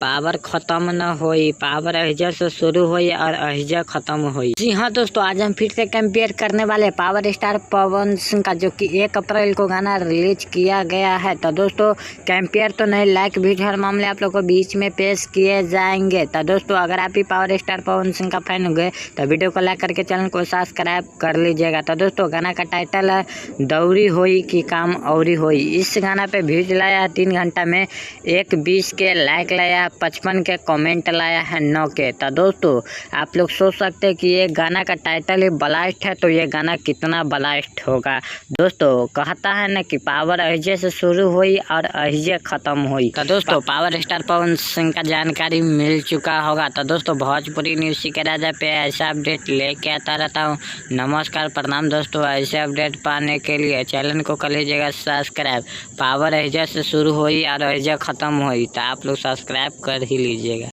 Power खत्म न होई, पावर अहिजा से शुरू हुई और अहिजा खत्म हुई। जी हाँ दोस्तों, आज हम फिर से कंपेयर करने वाले पावर स्टार पवन सिंह का, जो कि 1 अप्रैल को गाना रिलीज किया गया है। तो दोस्तों कंपेयर तो नहीं, लाइक भी हर मामले आप लोग को बीच में पेश किए जाएंगे। तो दोस्तों अगर आप भी पावर स्टार पवन सिंह का फैन हो गए तो वीडियो को लाइक करके चैनल को सब्सक्राइब कर लीजिएगा। तो दोस्तों गाना का टाइटल है दौरी होई कि काम औरी होई। इस गाना पे व्यूज लाया है 3 घंटा में 120 के, लाइक लाया 55 के, कमेंट लाया है 9 के। तो दोस्तों आप लोग सोच सकते हैं कि ये गाना का टाइटल ही ब्लास्ट है, तो ये गाना कितना ब्लास्ट होगा। दोस्तों कहता है ना कि पावर अहिजे से शुरू हुई और अहिजे खत्म हुई। तो दोस्तों पावर स्टार पवन सिंह का जानकारी मिल चुका होगा। तो दोस्तों भोजपुरी न्यूज़ के राजा पे ऐसा अपडेट लेके आता रहता हूँ। नमस्कार प्रणाम दोस्तों, ऐसे अपडेट पाने के लिए चैनल को कर लीजिएगा सब्सक्राइब। पावर अहिजे से शुरू हुई और अहिजे खत्म हुई, तो आप लोग सब्सक्राइब कर ही लीजिएगा।